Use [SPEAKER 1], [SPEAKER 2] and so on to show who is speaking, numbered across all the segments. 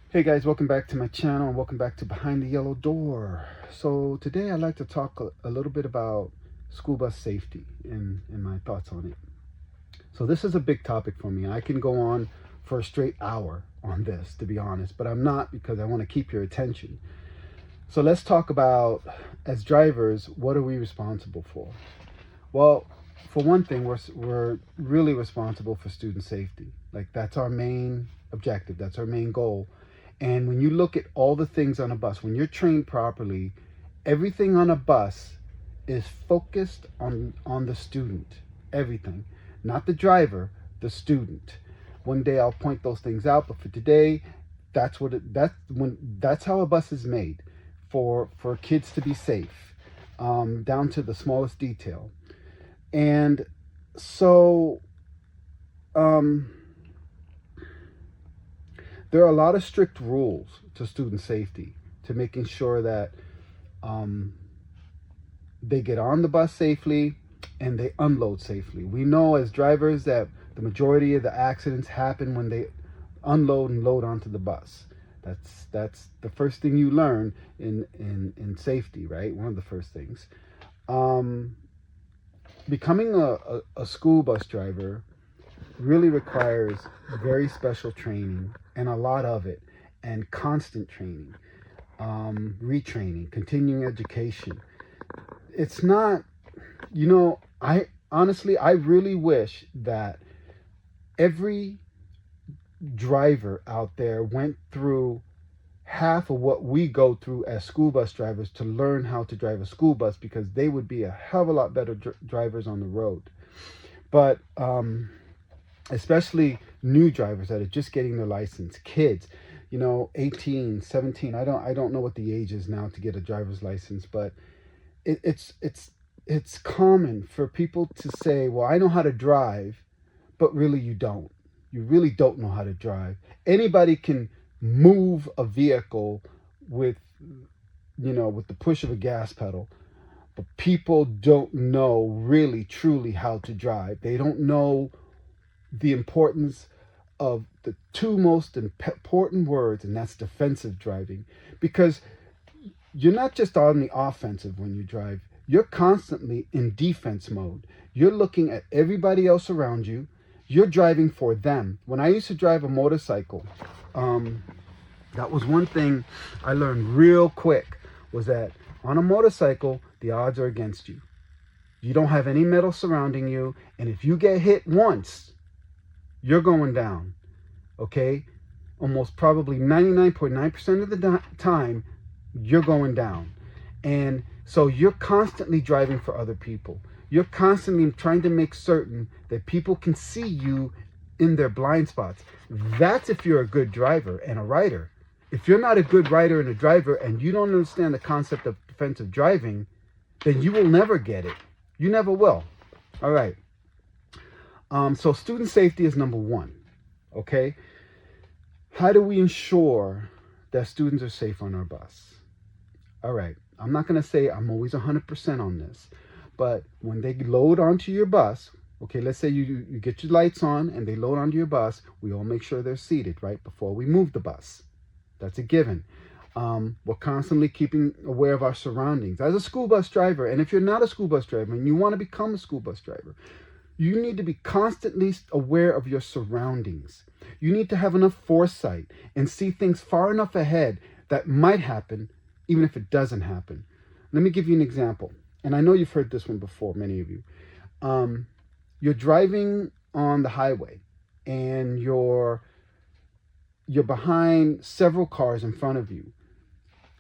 [SPEAKER 1] Hey guys, welcome back to my channel and welcome back to Behind the Yellow Door. So today I'd like to talk a little bit about school bus safety and my thoughts on it. So this is a big topic for me. I can go on for a straight hour on this, to be honest, but I'm not because I want to keep your attention. So let's talk about, as drivers, what are we responsible for? Well, for one thing, we're really responsible for student safety. Like that's our main objective. That's our main goal. And when you look at all the things on a bus, when you're trained properly, everything on a bus is focused on the student. Everything, not the driver, the student. One day I'll point those things out, but for today, that's how a bus is made, for kids to be safe, down to the smallest detail. And so um, there are a lot of strict rules to student safety, to making sure that um, they get on the bus safely and they unload safely. We know as drivers that the majority of the accidents happen when they unload and load onto the bus. That's the first thing you learn in safety, right? One of the first things. Um, Becoming a school bus driver really requires very special training and a lot of it, and constant training, retraining, continuing education. It's not, I honestly, I really wish that every driver out there went through half of what we go through as school bus drivers to learn how to drive a school bus, because they would be a hell of a lot better drivers on the road. But especially new drivers that are just getting their license, kids, 18, 17. I don't know what the age is now to get a driver's license, but it's common for people to say, well, I know how to drive, but really you don't. You really don't know how to drive. Anybody can move a vehicle with with the push of a gas pedal, but people don't know really truly how to drive. They don't know the importance of the two most important words, and that's defensive driving. Because you're not just on the offensive when you drive, you're constantly in defense mode. You're looking at everybody else around you, you're driving for them. When I used to drive a motorcycle, um, that was one thing I learned real quick, was that on a motorcycle, the odds are against you. You don't have any metal surrounding you, and if you get hit once, you're going down. Okay? Almost probably 99.9% of the time, you're going down. And so you're constantly driving for other people. You're constantly trying to make certain that people can see you in their blind spots. That's if you're a good driver and a rider. If you're not a good rider and a driver and you don't understand the concept of defensive driving, then you will never get it. You never will. All right. So student safety is number one. Okay. How do we ensure that students are safe on our bus? All right. I'm not going to say I'm always 100% on this, but when they load onto your bus, okay, let's say you get your lights on and they load onto your bus, we all make sure they're seated, right, before we move the bus. That's a given. We're constantly keeping aware of our surroundings. As a school bus driver, and if you're not a school bus driver and you want to become a school bus driver, you need to be constantly aware of your surroundings. You need to have enough foresight and see things far enough ahead that might happen, even if it doesn't happen. Let me give you an example. And I know you've heard this one before, many of you. You're driving on the highway and you're behind several cars in front of you.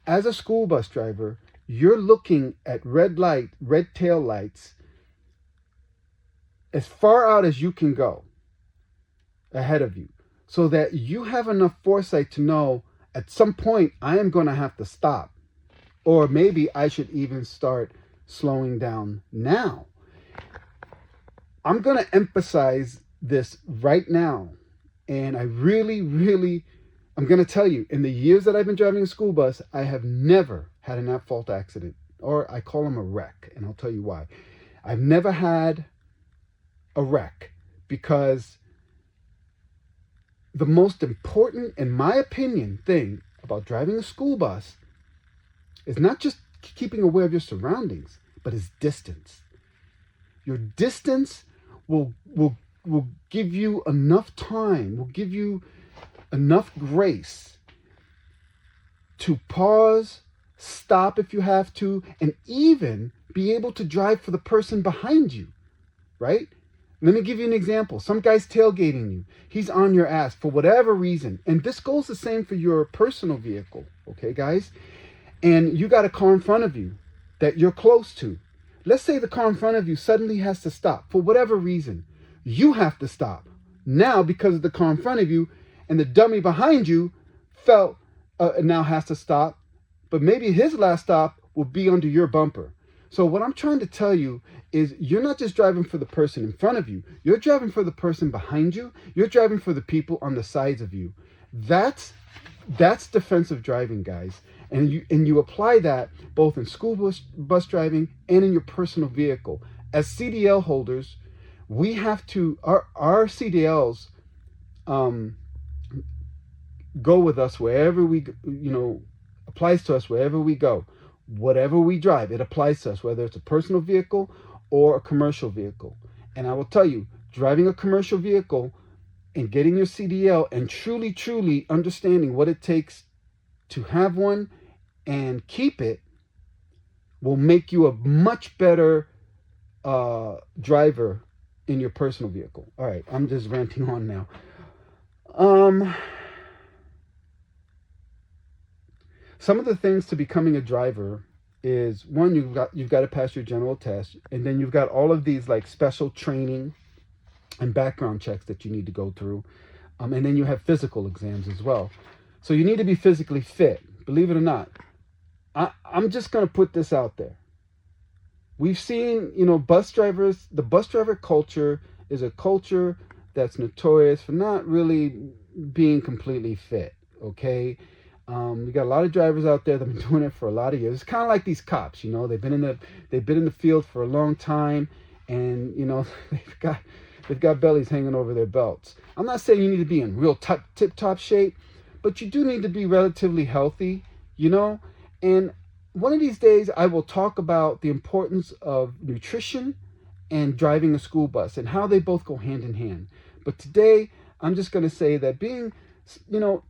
[SPEAKER 1] As a school bus driver, you're looking at red tail lights as far out as you can go ahead of you, so that you have enough foresight to know at some point I am going to have to stop, or maybe I should even start slowing down now. I'm going to emphasize this right now, and I really, I'm going to tell you, in the years that I've been driving a school bus, I have never had an at-fault accident, or I call them a wreck, and I'll tell you why. I've never had a wreck because the most important, in my opinion, thing about driving a school bus is not just keeping aware of your surroundings, but is distance. Your distance will give you enough time, will give you enough grace to pause, stop if you have to, and even be able to drive for the person behind you, right? Let me give you an example. Some guy's tailgating you. He's on your ass for whatever reason. And this goes the same for your personal vehicle, okay, guys? And you got a car in front of you that you're close to. Let's say the car in front of you suddenly has to stop for whatever reason. You have to stop now because of the car in front of you, and the dummy behind you felt now has to stop, but maybe his last stop will be under your bumper. So what I'm trying to tell you is you're not just driving for the person in front of you, you're driving for the person behind you, you're driving for the people on the sides of you. That's defensive driving, guys. And you apply that both in school bus driving and in your personal vehicle. As CDL holders, we have to, our CDLs go with us wherever we, applies to us wherever we go. Whatever we drive, it applies to us, whether it's a personal vehicle or a commercial vehicle. And I will tell you, driving a commercial vehicle and getting your CDL and truly understanding what it takes to have one and keep it will make you a much better driver in your personal vehicle. All right, I'm just ranting on now. Some of the things to becoming a driver is, one, you've got to pass your general test, and then you've got all of these like special training and background checks that you need to go through, and then you have physical exams as well. So you need to be physically fit, believe it or not. I'm just going to put this out there. We've seen, bus drivers, the bus driver culture is a culture that's notorious for not really being completely fit, okay? We got a lot of drivers out there that have been doing it for a lot of years. It's kind of like these cops, they've been in the field for a long time, and they've got bellies hanging over their belts. I'm not saying you need to be in real tip-top shape, but you do need to be relatively healthy, And one of these days, I will talk about the importance of nutrition and driving a school bus and how they both go hand in hand. But today, I'm just going to say that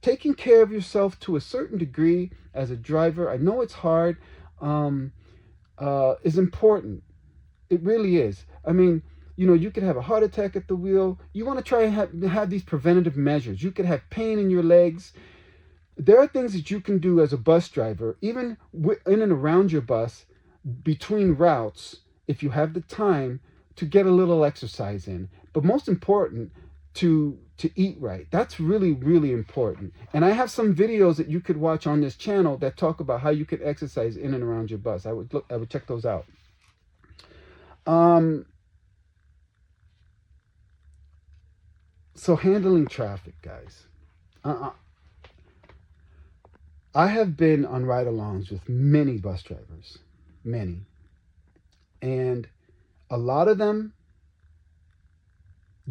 [SPEAKER 1] taking care of yourself to a certain degree as a driver, I know it's hard, is important. It really is. I mean, you could have a heart attack at the wheel. You want to try and have these preventative measures. You could have pain in your legs. There are things that you can do as a bus driver, even in and around your bus, between routes, if you have the time, to get a little exercise in. But most important, to eat right. That's really, really important. And I have some videos that you could watch on this channel that talk about how you can exercise in and around your bus. I would check those out. So handling traffic, guys. I have been on ride-alongs with many bus drivers, many. And a lot of them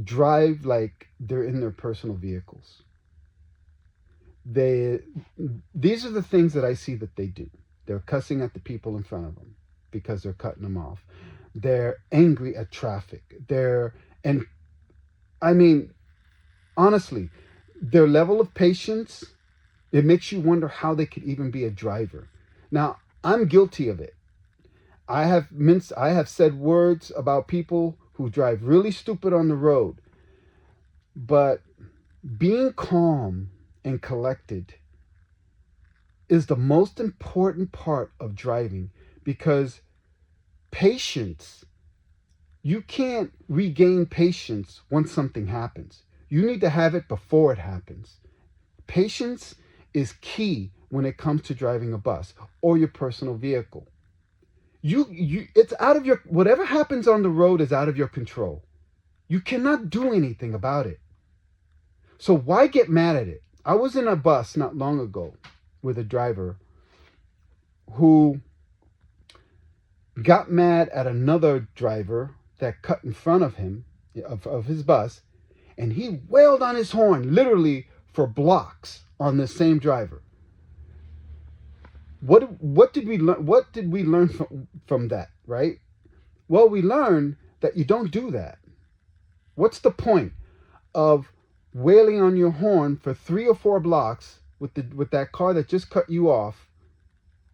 [SPEAKER 1] drive like they're in their personal vehicles. These are the things that I see that they do. They're cussing at the people in front of them because they're cutting them off. They're angry at traffic. Honestly, their level of patience, it makes you wonder how they could even be a driver. Now, I'm guilty of it. I have said words about people who drive really stupid on the road. But being calm and collected is the most important part of driving, because patience, you can't regain patience once something happens. You need to have it before it happens. Patience is key when it comes to driving a bus or your personal vehicle. It's out of your, whatever happens on the road is out of your control. You cannot do anything about it. So why get mad at it? I was in a bus not long ago with a driver who got mad at another driver that cut in front of him, of his bus, and he wailed on his horn literally for blocks on the same driver. What did we learn? What did we learn from that? Right? Well, we learned that you don't do that. What's the point of wailing on your horn for 3 or 4 blocks with that car that just cut you off?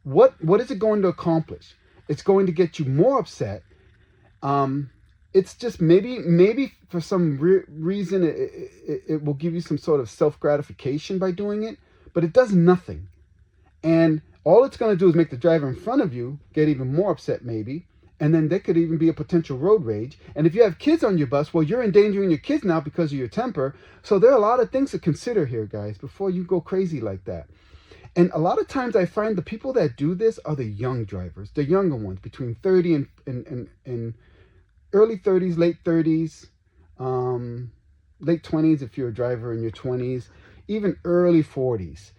[SPEAKER 1] What is it going to accomplish? It's going to get you more upset. It's just maybe for some reason it will give you some sort of self-gratification by doing it, but it does nothing. And all it's going to do is make the driver in front of you get even more upset maybe, and then there could even be a potential road rage. And if you have kids on your bus, well, you're endangering your kids now because of your temper. So there are a lot of things to consider here, guys, before you go crazy like that. And a lot of times I find the people that do this are the young drivers, the younger ones, between 30 and early 30s, late 30s, late 20s if you're a driver in your 20s, even early 40s.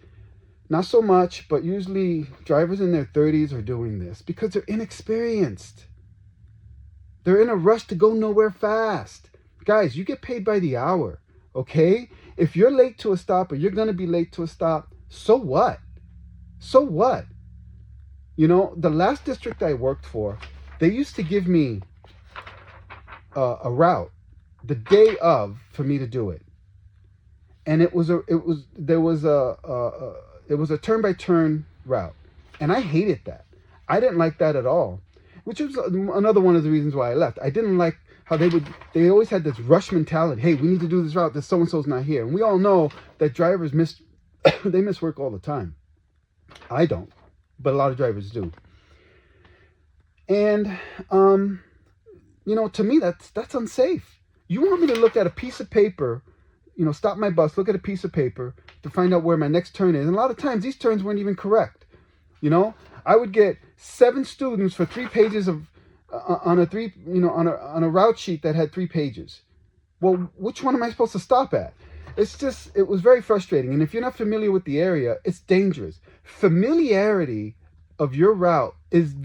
[SPEAKER 1] Not so much, but usually drivers in their 30s are doing this because they're inexperienced. They're in a rush to go nowhere fast. Guys, you get paid by the hour, okay? If you're late to a stop or you're going to be late to a stop, so what? So what? You know, the last district I worked for, they used to give me a route the day of for me to do it. And it was a turn-by-turn route. And I hated that. I didn't like that at all, which was another one of the reasons why I left. I didn't like how they always had this rush mentality. Hey, we need to do this route. This so-and-so's not here. And we all know that drivers they miss work all the time. I don't, but a lot of drivers do. And, you know, to me, that's unsafe. You want me to look at a piece of paper, you know, stop my bus, look at a piece of paper to find out where my next turn is. And a lot of times these turns weren't even correct. You know, I would get 7 students for 3 pages of on a route sheet that had 3 pages. Well, which one am I supposed to stop at? It was very frustrating. And if you're not familiar with the area, it's dangerous. Familiarity of your route is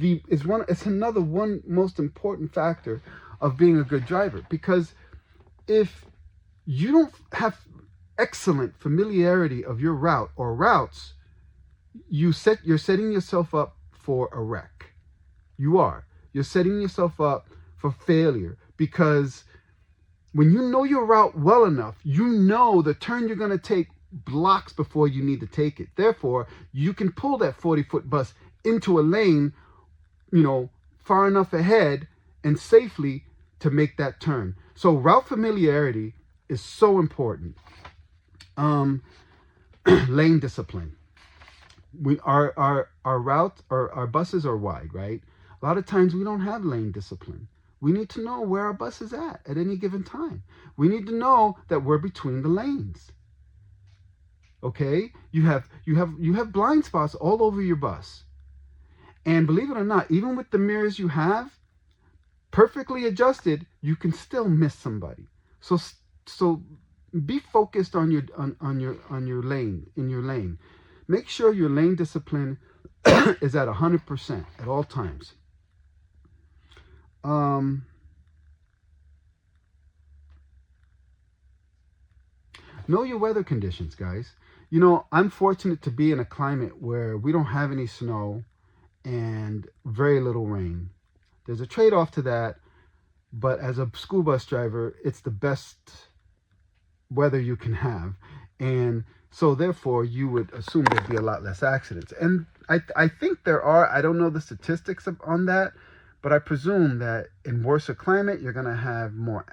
[SPEAKER 1] another one most important factor of being a good driver. Because if you don't have excellent familiarity of your route or routes, you're setting yourself up for a wreck. You're setting yourself up for failure, because when you know your route well enough, you know the turn you're going to take blocks before you need to take it. Therefore, you can pull that 40-foot bus into a lane, you know, far enough ahead and safely to make that turn. So route familiarity is so important. Lane discipline. Our route or our buses are wide, right? A lot of times we don't have lane discipline. We need to know where our bus is at any given time. We need to know that we're between the lanes. Okay? You have blind spots all over your bus. And believe it or not, even with the mirrors you have perfectly adjusted, you can still miss somebody. So be focused on your lane, in your lane. Make sure your lane discipline is at 100% at all times. Know your weather conditions, guys. You know, I'm fortunate to be in a climate where we don't have any snow and very little rain. There's a trade-off to that, but as a school bus driver, it's the best weather you can have. And so therefore, you would assume there'd be a lot less accidents. And I think there are. I don't know the statistics on that, but I presume that in worse climate, you're going to have more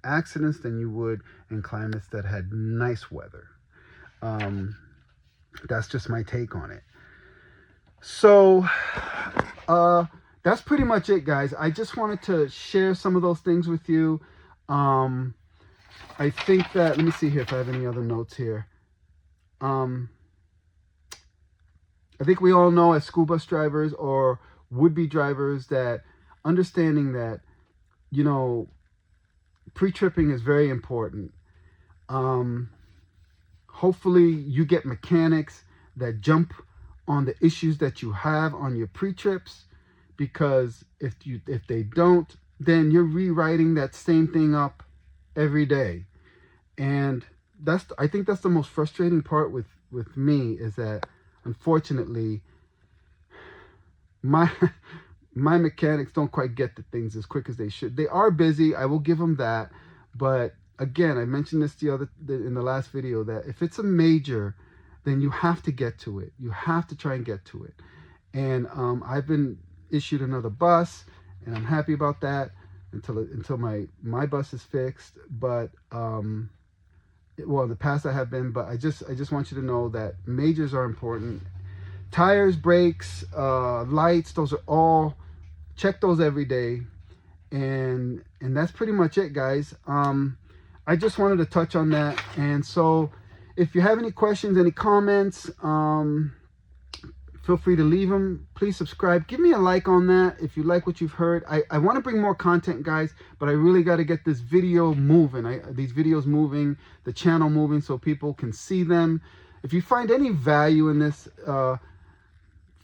[SPEAKER 1] accidents than you would in climates that had nice weather. That's just my take on it. So that's pretty much it, guys. I just wanted to share some of those things with you. I think that, let me see here if I have any other notes here. I think we all know as school bus drivers or would-be drivers that understanding that, you know, pre-tripping is very important. Hopefully you get mechanics that jump on the issues that you have on your pre-trips, because if they don't, then you're rewriting that same thing up every day. And I think that's the most frustrating part with me, is that unfortunately my my mechanics don't quite get the things as quick as they should. They are busy, I will give them that, but again, I mentioned this in the last video, that if it's a major, then you have to get to it. You have to try and get to it. And I've been issued another bus, and I'm happy about that until my bus is fixed. But well, in the past I have been, but I just want you to know that majors are important. Tires, brakes, lights, those are all, check those every day. And that's pretty much it, guys. I just wanted to touch on that. And so if you have any questions, any comments, feel free to leave them. Please subscribe. Give me a like on that if you like what you've heard. I want to bring more content, guys, but I really got to get this video moving. These videos moving, the channel moving, so people can see them. If you find any value in this,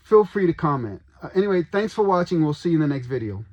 [SPEAKER 1] feel free to comment. Anyway, thanks for watching. We'll see you in the next video.